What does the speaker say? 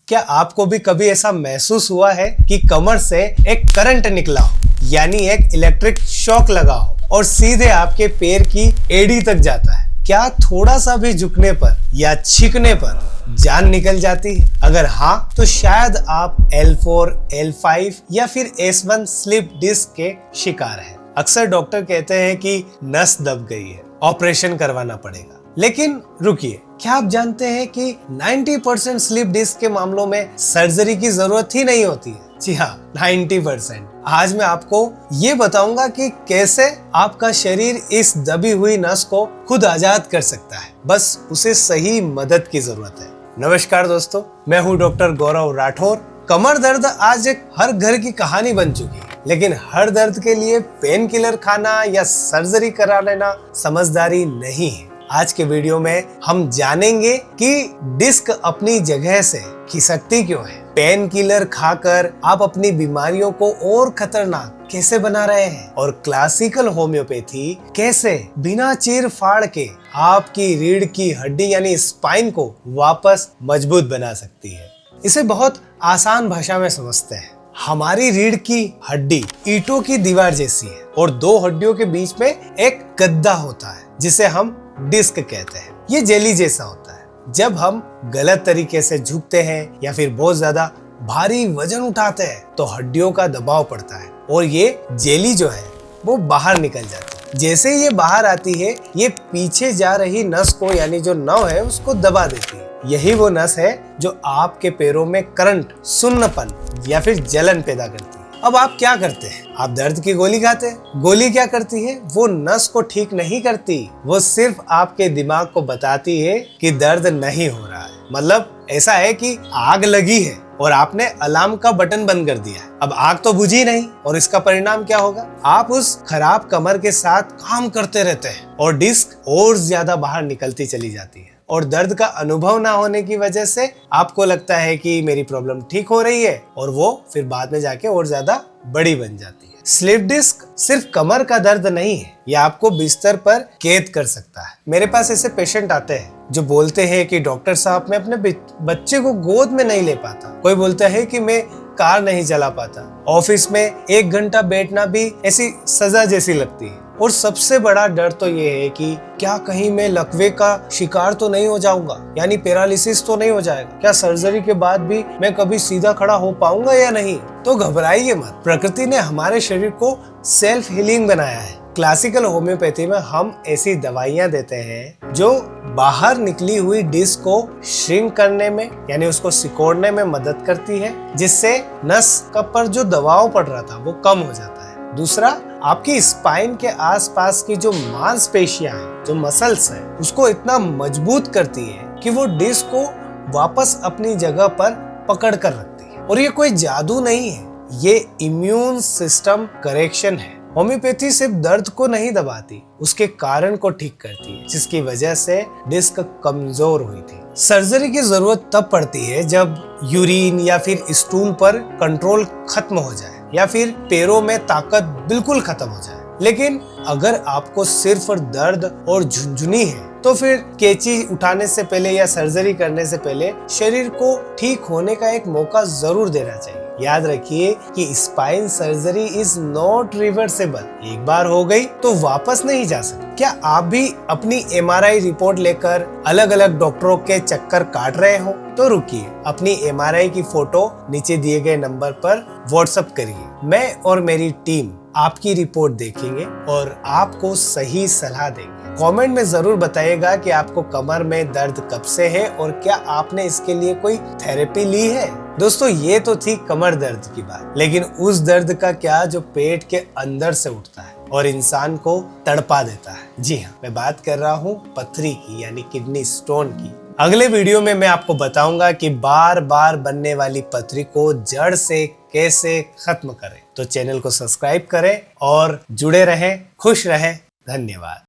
क्या आपको भी कभी ऐसा महसूस हुआ है कि कमर से एक करंट निकला हो, यानी एक इलेक्ट्रिक शॉक लगा हो और सीधे आपके पैर की एड़ी तक जाता है? क्या थोड़ा सा भी झुकने पर या छींकने पर जान निकल जाती है? अगर हाँ, तो शायद आप L4, L5 या फिर S1 स्लिप डिस्क के शिकार हैं। अक्सर डॉक्टर कहते हैं कि नस दब गई है, ऑपरेशन करवाना पड़ेगा। लेकिन रुकिए, क्या आप जानते हैं कि 90% स्लिप डिस्क के मामलों में सर्जरी की जरूरत ही नहीं होती है? जी हाँ, 90%। आज मैं आपको ये बताऊंगा कि कैसे आपका शरीर इस दबी हुई नस को खुद आजाद कर सकता है। बस उसे सही मदद की जरूरत है। नमस्कार दोस्तों, मैं हूँ डॉक्टर गौरव राठौर। कमर दर्द आज एक हर घर की कहानी बन चुकी है, लेकिन हर दर्द के लिए पेन किलर खाना या सर्जरी करा लेना समझदारी नहीं है। आज के वीडियो में हम जानेंगे कि डिस्क अपनी जगह से खिसकती क्यों है, पेन किलर खाकर आप अपनी बीमारियों को और खतरनाक कैसे बना रहे हैं, और क्लासिकल होम्योपैथी कैसे बिना चीर फाड़ के आपकी रीढ़ की हड्डी यानी स्पाइन को वापस मजबूत बना सकती है। इसे बहुत आसान भाषा में समझते हैं। हमारी रीढ़ की हड्डी ईंटों की दीवार जैसी है और दो हड्डियों के बीच में एक गद्दा होता है जिसे हम डिस्क कहते हैं। ये जेली जैसा होता है। जब हम गलत तरीके से झुकते हैं या फिर बहुत ज्यादा भारी वजन उठाते हैं तो हड्डियों का दबाव पड़ता है और ये जेली जो है वो बाहर निकल जाती है। जैसे ये बाहर आती है, ये पीछे जा रही नस को यानी जो नव है उसको दबा देती है। यही वो नस है जो आपके पैरों में करंट, सुन्नपन या फिर जलन पैदा करती है। अब आप क्या करते हैं? आप दर्द की गोली खाते हैं। गोली क्या करती है? वो नस को ठीक नहीं करती, वो सिर्फ आपके दिमाग को बताती है कि दर्द नहीं हो रहा है। मतलब ऐसा है कि आग लगी है और आपने अलार्म का बटन बंद कर दिया है। अब आग तो बुझी नहीं, और इसका परिणाम क्या होगा? आप उस खराब कमर के साथ काम करते रहते हैं और डिस्क और ज्यादा बाहर निकलती चली जाती है, और दर्द का अनुभव ना होने की वजह से आपको लगता है कि मेरी प्रॉब्लम ठीक हो रही है, और वो फिर बाद में जाके और ज्यादा बड़ी बन जाती है। स्लिप डिस्क सिर्फ कमर का दर्द नहीं है, यह आपको बिस्तर पर कैद कर सकता है। मेरे पास ऐसे पेशेंट आते हैं जो बोलते हैं कि डॉक्टर साहब, मैं अपने बच्चे को गोद में नहीं ले पाता। कोई बोलता है कि मैं कार नहीं चला पाता। ऑफिस में 1 घंटा बैठना भी ऐसी सजा जैसी लगती है। और सबसे बड़ा डर तो ये है कि क्या कहीं मैं लकवे का शिकार तो नहीं हो जाऊंगा, यानी पैरालिसिस तो नहीं हो जाएगा? क्या सर्जरी के बाद भी मैं कभी सीधा खड़ा हो पाऊंगा या नहीं? तो घबराइए मत। प्रकृति ने हमारे शरीर को सेल्फ हीलिंग बनाया है। क्लासिकल होम्योपैथी में हम ऐसी दवाइयां देते हैं जो बाहर निकली हुई डिस्क को श्रिंक करने में यानी उसको सिकोड़ने में मदद करती है, जिससे नस का पर जो दबाव पड़ रहा था वो कम हो जाता है। दूसरा, आपकी स्पाइन के आसपास की जो मांसपेशियां हैं, जो मसल्स हैं, उसको इतना मजबूत करती है कि वो डिस्क को वापस अपनी जगह पर पकड़ कर रखती है। और ये कोई जादू नहीं है, ये इम्यून सिस्टम करेक्शन है। होम्योपैथी सिर्फ दर्द को नहीं दबाती, उसके कारण को ठीक करती है, जिसकी वजह से डिस्क कमजोर हुई थी। सर्जरी की जरूरत तब पड़ती है जब यूरिन या फिर स्टूल पर कंट्रोल खत्म हो जाए या फिर पैरों में ताकत बिल्कुल खत्म हो जाए। लेकिन अगर आपको सिर्फ दर्द और झुंझुनी है तो फिर कैंची उठाने से पहले या सर्जरी करने से पहले शरीर को ठीक होने का एक मौका जरूर देना चाहिए। याद रखिए कि spine surgery is not reversible. एक बार हो गई तो वापस नहीं जा सकती। क्या आप भी अपनी MRI रिपोर्ट लेकर अलग अलग डॉक्टरों के चक्कर काट रहे हो? तो रुकिए, अपनी MRI की फोटो नीचे दिए गए नंबर पर व्हाट्सएप करिए। मैं और मेरी टीम आपकी रिपोर्ट देखेंगे और आपको सही सलाह देंगे। कमेंट में जरूर बताइएगा कि आपको कमर में दर्द कब से है और क्या आपने इसके लिए कोई थेरेपी ली है। दोस्तों, ये तो थी कमर दर्द की बात, लेकिन उस दर्द का क्या जो पेट के अंदर से उठता है और इंसान को तड़पा देता है। जी हाँ, मैं बात कर रहा हूँ पथरी की यानी किडनी स्टोन की। अगले वीडियो में मैं आपको बताऊंगा कि बार बार बनने वाली पथरी को जड़ से कैसे खत्म करें। तो चैनल को सब्सक्राइब करें और जुड़े रहें, खुश रहें। धन्यवाद।